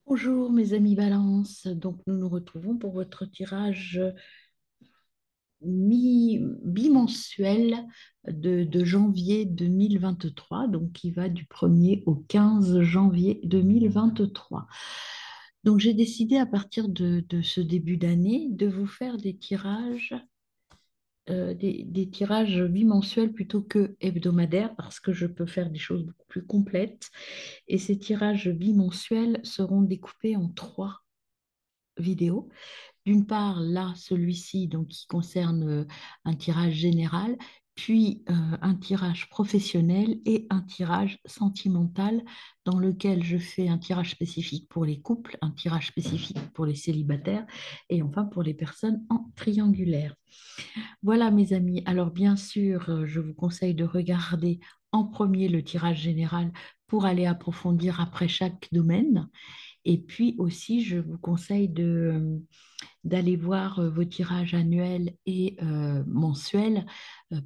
Bonjour mes amis Balance, donc nous nous retrouvons pour votre tirage bimensuel de janvier 2023, donc qui va du 1er au 15 janvier 2023. Donc j'ai décidé à partir de ce début d'année de vous faire des tirages bimensuels plutôt que hebdomadaires parce que je peux faire des choses beaucoup plus complètes. Et ces tirages bimensuels seront découpés en trois vidéos. D'une part, là, celui-ci, donc, qui concerne un tirage général, puis un tirage professionnel et un tirage sentimental dans lequel je fais un tirage spécifique pour les couples, un tirage spécifique pour les célibataires et enfin pour les personnes en triangulaire. Voilà, mes amis. Alors, bien sûr, je vous conseille de regarder en premier le tirage général pour aller approfondir après chaque domaine. Et puis aussi, je vous conseille d'aller voir vos tirages annuels et mensuels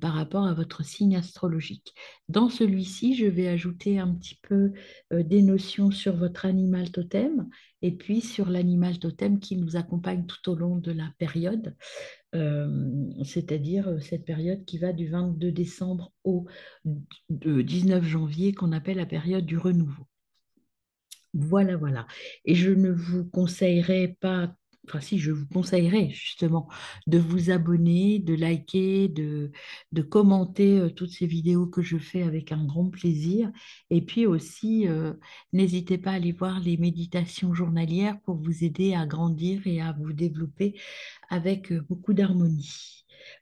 par rapport à votre signe astrologique. Dans celui-ci, je vais ajouter un petit peu des notions sur votre animal totem et puis sur l'animal totem qui nous accompagne tout au long de la période, c'est-à-dire cette période qui va du 22 décembre au 19 janvier qu'on appelle la période du renouveau. Voilà, voilà. Et je ne vous conseillerais pas, enfin si, je vous conseillerais justement de vous abonner, de liker, de commenter toutes ces vidéos que je fais avec un grand plaisir. Et puis aussi, n'hésitez pas à aller voir les méditations journalières pour vous aider à grandir et à vous développer avec beaucoup d'harmonie.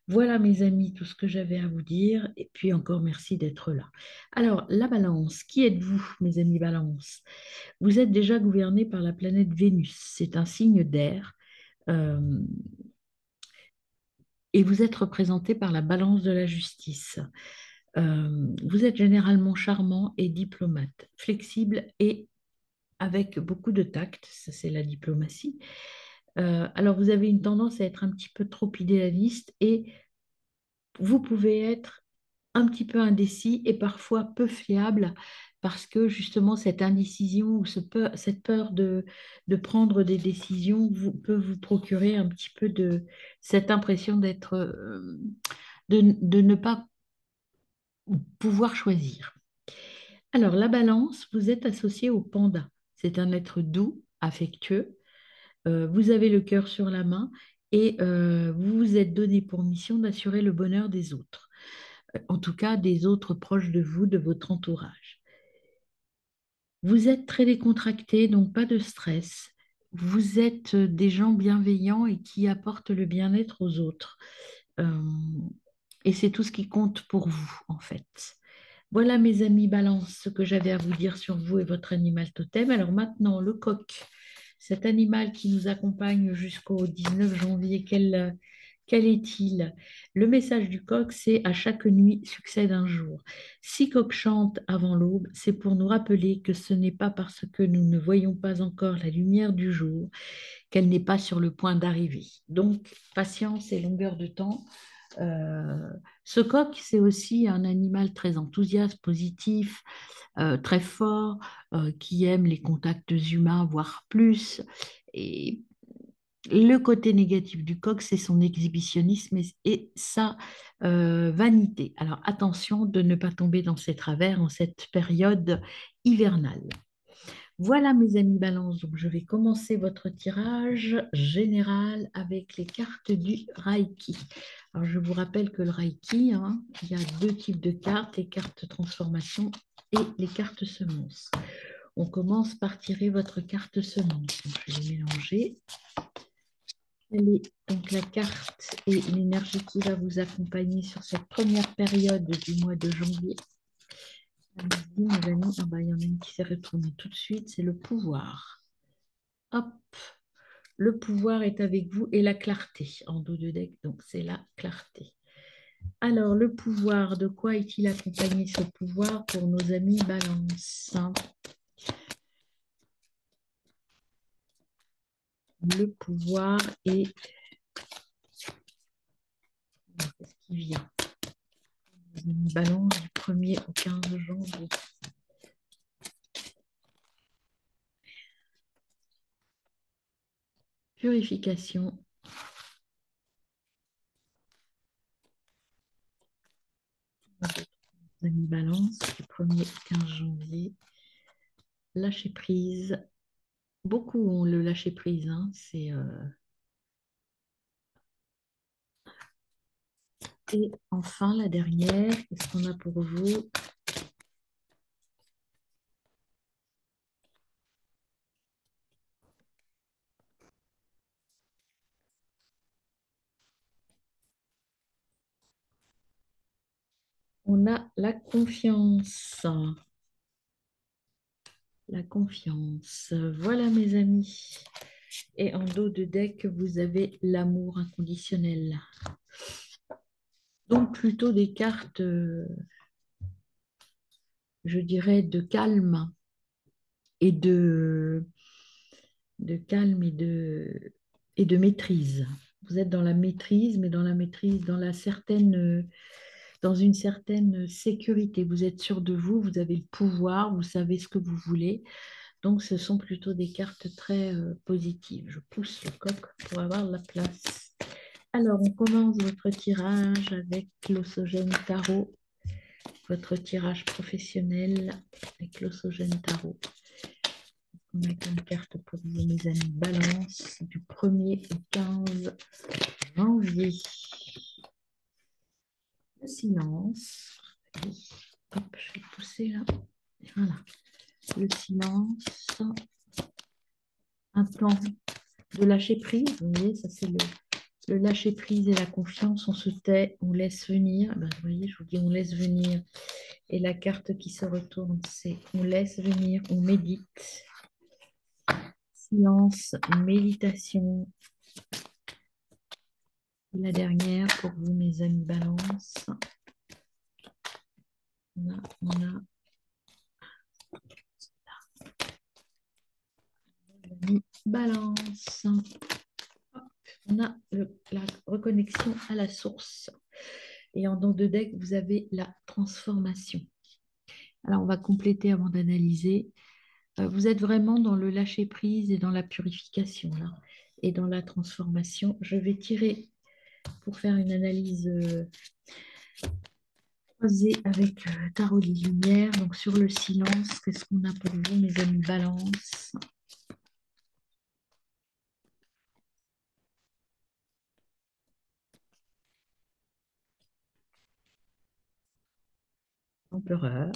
Voilà, mes amis, tout ce que j'avais à vous dire. Et puis encore merci d'être là. Alors, la balance, qui êtes-vous, mes amis balance? Vous êtes déjà gouverné par la planète Vénus. C'est un signe d'air. euh, et vous êtes représenté par la balance de la justice. Vous êtes généralement charmant et diplomate, flexible et avec beaucoup de tact. Ça, c'est la diplomatie. Alors, vous avez une tendance à être un petit peu trop idéaliste et vous pouvez être un petit peu indécis et parfois peu fiable parce que justement cette indécision ou cette peur de prendre des décisions peut vous procurer un petit peu de cette impression de ne pas pouvoir choisir. Alors la balance, vous êtes associé au panda. C'est un être doux, affectueux. Vous avez le cœur sur la main et vous vous êtes donné pour mission d'assurer le bonheur des autres, en tout cas des autres proches de vous, de votre entourage. Vous êtes très décontracté, donc pas de stress. Vous êtes des gens bienveillants et qui apportent le bien-être aux autres. Euh, et c'est tout ce qui compte pour vous, en fait. Voilà, mes amis Balance, ce que j'avais à vous dire sur vous et votre animal totem. Alors maintenant, le coq, cet animal qui nous accompagne jusqu'au 19 janvier, quel est-il? Le message du coq, c'est à chaque nuit succède un jour. Si coq chante avant l'aube, c'est pour nous rappeler que ce n'est pas parce que nous ne voyons pas encore la lumière du jour qu'elle n'est pas sur le point d'arriver. Donc, patience et longueur de temps. Euh, Ce coq, c'est aussi un animal très enthousiaste, positif, très fort, qui aime les contacts humains, voire plus. Et le côté négatif du coq, c'est son exhibitionnisme et sa vanité. Alors attention de ne pas tomber dans ces travers en cette période hivernale. Voilà mes amis Balance, donc je vais commencer votre tirage général avec les cartes du Reiki. Alors je vous rappelle que le Reiki, hein, il y a deux types de cartes, les cartes transformation et les cartes semences. On commence par tirer votre carte semence. Donc, je vais les mélanger. Elle est donc la carte et l'énergie qui va vous accompagner sur cette première période du mois de janvier. Allez-y, mes amis. Ah bah, il y en a une qui s'est retournée tout de suite, c'est le pouvoir. Hop, le pouvoir est avec vous et la clarté en dos de deck, donc c'est la clarté. Alors, le pouvoir, de quoi est-il accompagné ce pouvoir pour nos amis Balance? Le pouvoir est... Qu'est-ce qui vient? Les amis Balance du 1er au 15 janvier. purification, amis balance, du 1er au 15 janvier, lâcher prise. Beaucoup ont le lâcher prise, hein, Et enfin, la dernière, qu'est-ce qu'on a pour vous? On a la confiance. La confiance. Voilà, mes amis. Et en dos de deck, vous avez l'amour inconditionnel. Donc, plutôt des cartes, je dirais, et de calme et de maîtrise. Vous êtes dans la maîtrise, mais dans la maîtrise, dans une certaine sécurité. Vous êtes sûr de vous, vous avez le pouvoir, vous savez ce que vous voulez. Donc, ce sont plutôt des cartes très positives. Je pousse le coq pour avoir la place. Alors, on commence votre tirage avec l'Ossogène Tarot, votre tirage professionnel avec l'Ossogène Tarot. On a une carte pour vous, mes amis Balance, du 1er au 15 janvier. Le silence. Hop, je vais pousser là. Voilà. Le silence. Un temps de lâcher prise. Vous voyez, ça c'est le lâcher prise et la confiance. On se tait, on laisse venir. Ben, vous voyez, je vous dis, on laisse venir. Et la carte qui se retourne, c'est on laisse venir, on médite. Silence, méditation. La dernière pour vous, mes amis Balance. On a Balance. Hop, on a la reconnexion à la source. Et en dos de deck, vous avez la transformation. Alors, on va compléter avant d'analyser. Vous êtes vraiment dans le lâcher-prise et dans la purification, là, et dans la transformation. Je vais tirer pour faire une analyse croisée avec Tarot des Lumières. Donc, sur le silence, qu'est-ce qu'on a pour vous, mes amis Balance? Empereur.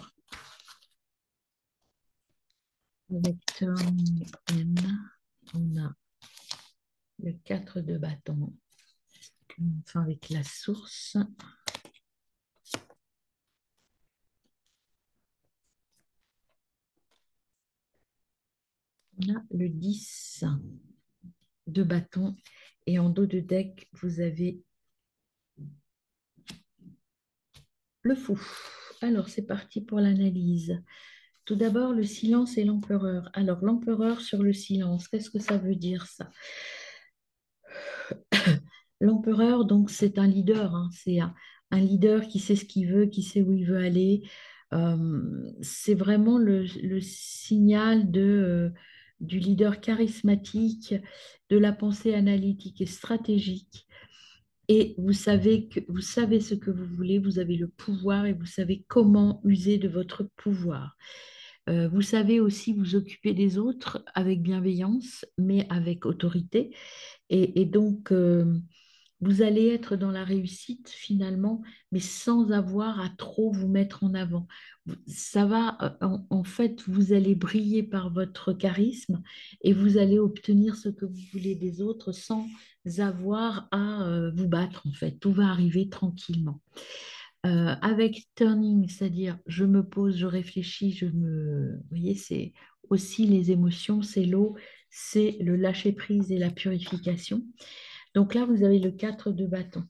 Avec Turning M, on a le 4 de bâton. Enfin, avec la source. On a le 10 de bâton. Et en dos de deck, vous avez le fou. Alors, c'est parti pour l'analyse. Tout d'abord, le silence et l'empereur. Alors, l'empereur sur le silence, qu'est-ce que ça veut dire, ça? L'empereur, donc, c'est un leader, hein. C'est un leader qui sait ce qu'il veut, qui sait où il veut aller. C'est vraiment le signal du leader charismatique, de la pensée analytique et stratégique. Et vous savez ce que vous voulez, vous avez le pouvoir et vous savez comment user de votre pouvoir. Vous savez aussi vous occuper des autres avec bienveillance, mais avec autorité. Et donc, vous allez être dans la réussite finalement, mais sans avoir à trop vous mettre en avant. Ça va, en fait, vous allez briller par votre charisme et vous allez obtenir ce que vous voulez des autres sans avoir à vous battre, en fait. Tout va arriver tranquillement. Avec turning, c'est-à-dire je me pose, je réfléchis, Vous voyez, c'est aussi les émotions, c'est l'eau, c'est le lâcher-prise et la purification. Donc là, vous avez le 4 de bâton.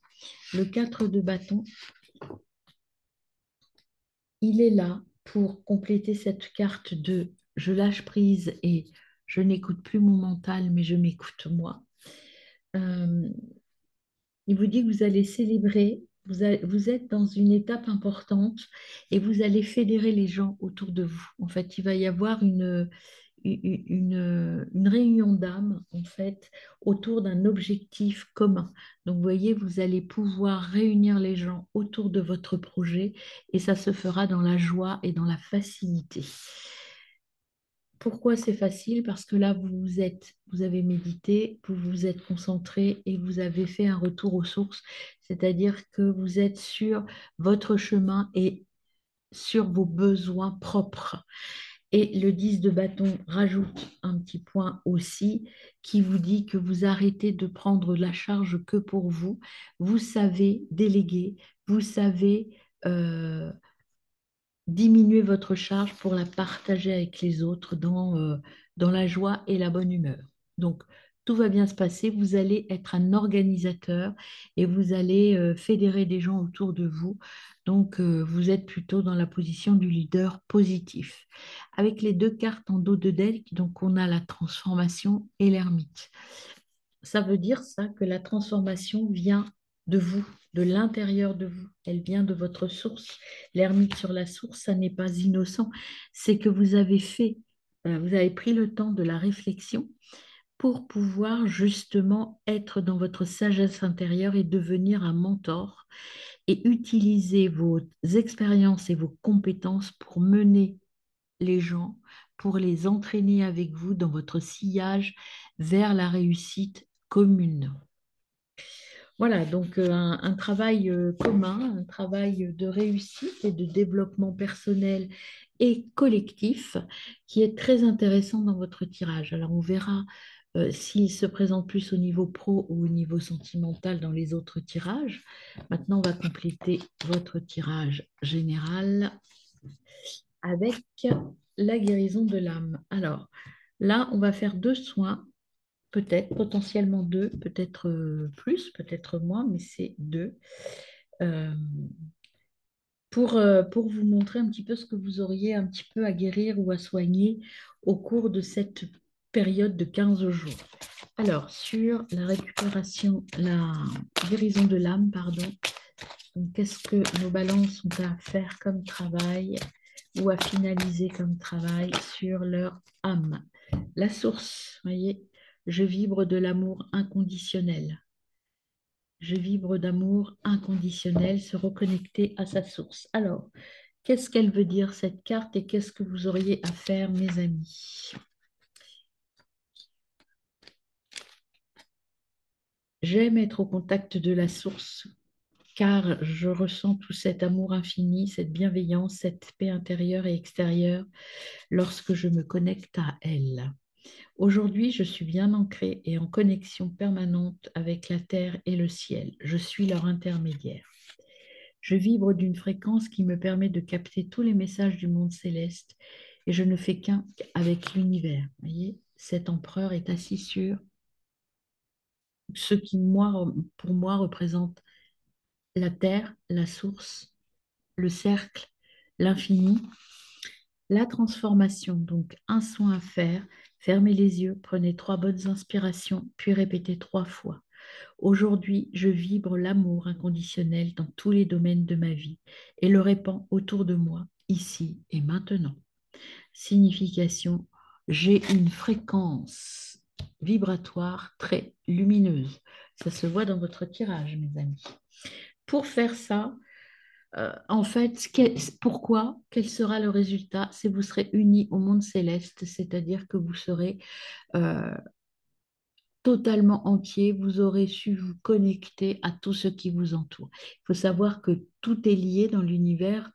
Le 4 de bâton, il est là pour compléter cette carte de je lâche prise et je n'écoute plus mon mental, mais je m'écoute moi. Euh, il vous dit que vous allez célébrer, vous êtes dans une étape importante et vous allez fédérer les gens autour de vous. En fait, il va y avoir une réunion d'âme, en fait, autour d'un objectif commun. Donc, vous voyez, vous allez pouvoir réunir les gens autour de votre projet et ça se fera dans la joie et dans la facilité. Pourquoi c'est facile? Parce que là, vous avez médité, vous vous êtes concentré et vous avez fait un retour aux sources, c'est-à-dire que vous êtes sur votre chemin et sur vos besoins propres. Et le 10 de bâton rajoute un petit point aussi qui vous dit que vous arrêtez de prendre la charge que pour vous. Vous savez déléguer, vous savez diminuer votre charge pour la partager avec les autres dans la joie et la bonne humeur. Donc, tout va bien se passer. Vous allez être un organisateur et vous allez fédérer des gens autour de vous. Donc, vous êtes plutôt dans la position du leader positif. Avec les deux cartes en dos de deck, donc on a la transformation et l'ermite. Ça veut dire ça que la transformation vient de vous, de l'intérieur de vous. Elle vient de votre source. L'ermite sur la source, ça n'est pas innocent. C'est que vous avez vous avez pris le temps de la réflexion pour pouvoir justement être dans votre sagesse intérieure et devenir un mentor et utiliser vos expériences et vos compétences pour mener les gens, pour les entraîner avec vous dans votre sillage vers la réussite commune. Voilà, donc un travail commun, un travail de réussite et de développement personnel et collectif qui est très intéressant dans votre tirage. Alors on verra s'il se présente plus au niveau pro ou au niveau sentimental dans les autres tirages. Maintenant, on va compléter votre tirage général avec la guérison de l'âme. Alors là, on va faire deux soins, peut-être, potentiellement deux, peut-être plus, peut-être moins, mais c'est deux, euh, pour vous montrer un petit peu ce que vous auriez un petit peu à guérir ou à soigner au cours de cette période de 15 jours. Alors, sur la récupération, la guérison de l'âme, pardon, donc qu'est-ce que nos balances ont à faire comme travail ou à finaliser comme travail sur leur âme? La source, voyez, je vibre de l'amour inconditionnel. Je vibre d'amour inconditionnel, se reconnecter à sa source. Alors, qu'est-ce qu'elle veut dire cette carte et qu'est-ce que vous auriez à faire, mes amis? J'aime être au contact de la source car je ressens tout cet amour infini, cette bienveillance, cette paix intérieure et extérieure lorsque je me connecte à elle. Aujourd'hui, je suis bien ancrée et en connexion permanente avec la terre et le ciel. Je suis leur intermédiaire. Je vibre d'une fréquence qui me permet de capter tous les messages du monde céleste et je ne fais qu'un avec l'univers. Vous voyez, cet empereur est assis sur ce qui, moi, pour moi, représente la terre, la source, le cercle, l'infini, la transformation. Donc, un soin à faire. Fermez les yeux, prenez 3 bonnes inspirations, puis répétez 3 fois. Aujourd'hui, je vibre l'amour inconditionnel dans tous les domaines de ma vie et le répands autour de moi, ici et maintenant. Signification, j'ai une fréquence vibratoire très lumineuse. Ça se voit dans votre tirage, mes amis. Pour faire ça, en fait, pourquoi? Quel sera le résultat? C'est vous serez unis au monde céleste, c'est-à-dire que vous serez euh, totalement entier, vous aurez su vous connecter à tout ce qui vous entoure. Il faut savoir que tout est lié dans l'univers,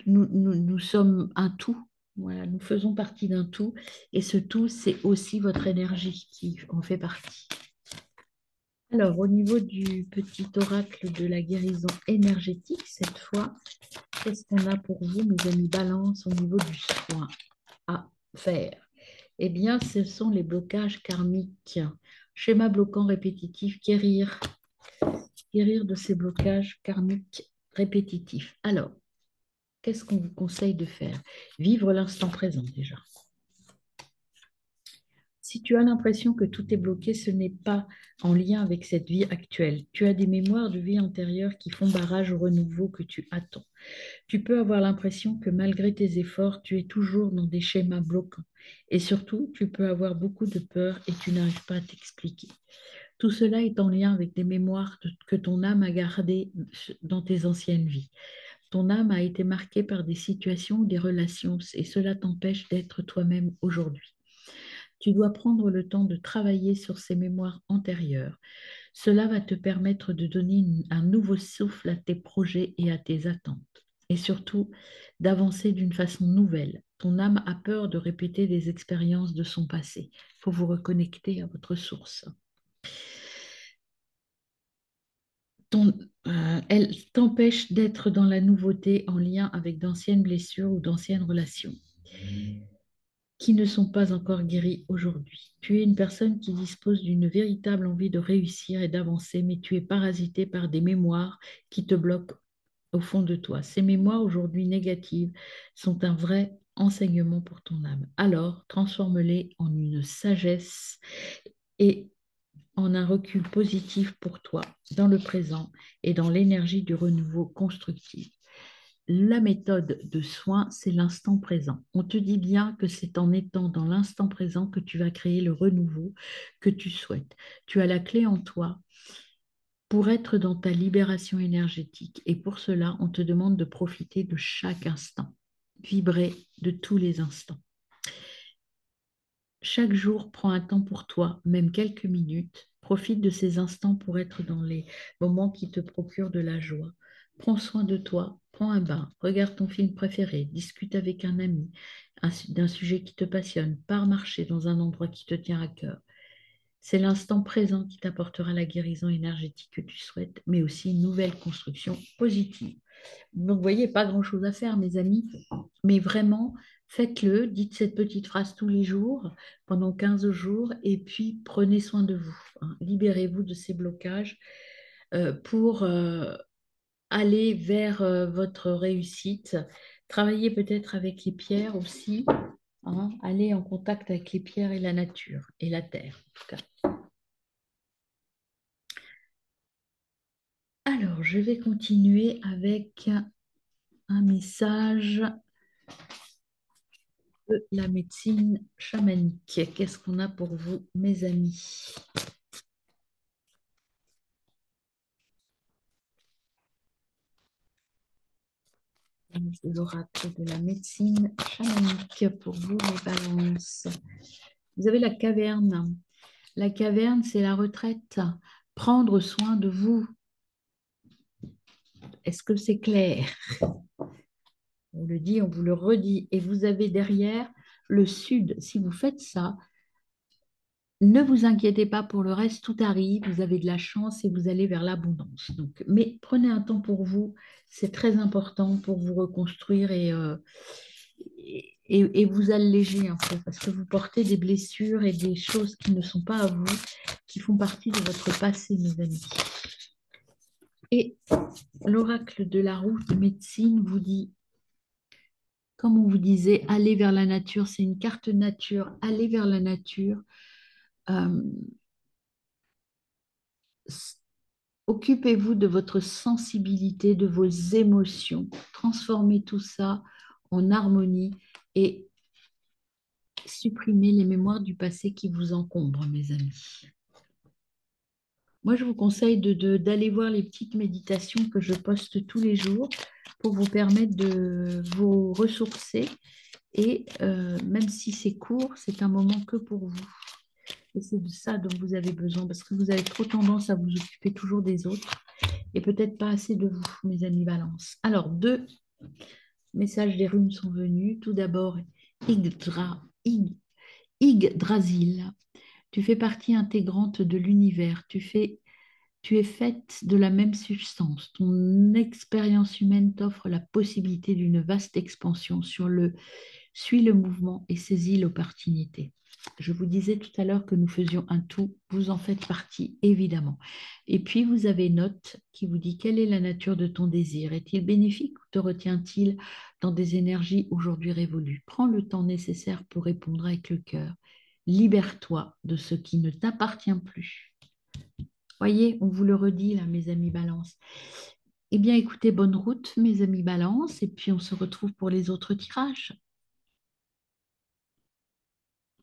nous sommes un tout. Voilà, nous faisons partie d'un tout et ce tout, c'est aussi votre énergie qui en fait partie. Alors, au niveau du petit oracle de la guérison énergétique, cette fois, qu'est-ce qu'on a pour vous, mes amis Balance, au niveau du soin à faire? Eh bien, ce sont les blocages karmiques. Schéma bloquant répétitif, guérir. Guérir de ces blocages karmiques répétitifs. Alors, qu'est-ce qu'on vous conseille de faire? Vivre l'instant présent déjà. Si tu as l'impression que tout est bloqué, ce n'est pas en lien avec cette vie actuelle. Tu as des mémoires de vie antérieure qui font barrage au renouveau que tu attends. Tu peux avoir l'impression que malgré tes efforts, tu es toujours dans des schémas bloquants. Et surtout, tu peux avoir beaucoup de peur et tu n'arrives pas à t'expliquer. Tout cela est en lien avec des mémoires que ton âme a gardées dans tes anciennes vies. Ton âme a été marquée par des situations ou des relations et cela t'empêche d'être toi-même aujourd'hui. Tu dois prendre le temps de travailler sur ces mémoires antérieures. Cela va te permettre de donner un nouveau souffle à tes projets et à tes attentes. Et surtout, d'avancer d'une façon nouvelle. Ton âme a peur de répéter des expériences de son passé. Il faut vous reconnecter à votre source. Elle t'empêche d'être dans la nouveauté en lien avec d'anciennes blessures ou d'anciennes relations qui ne sont pas encore guéries aujourd'hui. Tu es une personne qui dispose d'une véritable envie de réussir et d'avancer, mais tu es parasité par des mémoires qui te bloquent au fond de toi. Ces mémoires aujourd'hui négatives sont un vrai enseignement pour ton âme. Alors, transforme-les en une sagesse et en un recul positif pour toi dans le présent et dans l'énergie du renouveau constructif. La méthode de soin, c'est l'instant présent. On te dit bien que c'est en étant dans l'instant présent que tu vas créer le renouveau que tu souhaites. Tu as la clé en toi pour être dans ta libération énergétique. Et pour cela, on te demande de profiter de chaque instant, vibrer de tous les instants. Chaque jour, prends un temps pour toi, même quelques minutes. Profite de ces instants pour être dans les moments qui te procurent de la joie. Prends soin de toi, prends un bain, regarde ton film préféré, discute avec un ami d'un sujet qui te passionne, pars marcher dans un endroit qui te tient à cœur. C'est l'instant présent qui t'apportera la guérison énergétique que tu souhaites, mais aussi une nouvelle construction positive. Donc, vous voyez, pas grand-chose à faire, mes amis, mais vraiment, faites-le, dites cette petite phrase tous les jours, pendant 15 jours, et puis prenez soin de vous, hein. Libérez-vous de ces blocages pour aller vers votre réussite. Travaillez peut-être avec les pierres aussi, hein. Allez en contact avec les pierres et la nature, et la terre, en tout cas. Alors, je vais continuer avec un message de la médecine chamanique. Qu'est-ce qu'on a pour vous, mes amis? De l'oracle de la médecine chamanique pour vous, les balances. Vous avez la caverne. La caverne, c'est la retraite. Prendre soin de vous. Est-ce que c'est clair? On le dit, on vous le redit. Et vous avez derrière le sud. Si vous faites ça, ne vous inquiétez pas pour le reste, tout arrive, vous avez de la chance et vous allez vers l'abondance. Donc, mais prenez un temps pour vous, c'est très important pour vous reconstruire et vous alléger un peu parce que vous portez des blessures et des choses qui ne sont pas à vous, qui font partie de votre passé, mes amis. Et l'oracle de la roue de médecine vous dit, comme on vous disait, allez vers la nature, c'est une carte nature, allez vers la nature. Euh, Occupez-vous de votre sensibilité, de vos émotions. Transformez tout ça en harmonie et supprimez les mémoires du passé qui vous encombrent, mes amis. Moi, je vous conseille d'aller voir les petites méditations que je poste tous les jours pour vous permettre de vous ressourcer. Et même si c'est court, c'est un moment que pour vous. Et c'est de ça dont vous avez besoin parce que vous avez trop tendance à vous occuper toujours des autres et peut-être pas assez de vous, mes amis Balance. Alors, deux messages des runes sont venus. Tout d'abord, Yggdrasil. Tu fais partie intégrante de l'univers. Tu es faite de la même substance. Ton expérience humaine t'offre la possibilité d'une vaste expansion suis le mouvement et saisis l'opportunité. Je vous disais tout à l'heure que nous faisions un tout, vous en faites partie, évidemment. Et puis, vous avez une note qui vous dit quelle est la nature de ton désir? Est-il bénéfique ou te retient-il dans des énergies aujourd'hui révolues? Prends le temps nécessaire pour répondre avec le cœur libère-toi de ce qui ne t'appartient plus. Voyez, on vous le redit là, mes amis Balance. Eh bien, écoutez, bonne route, mes amis Balance, et puis on se retrouve pour les autres tirages.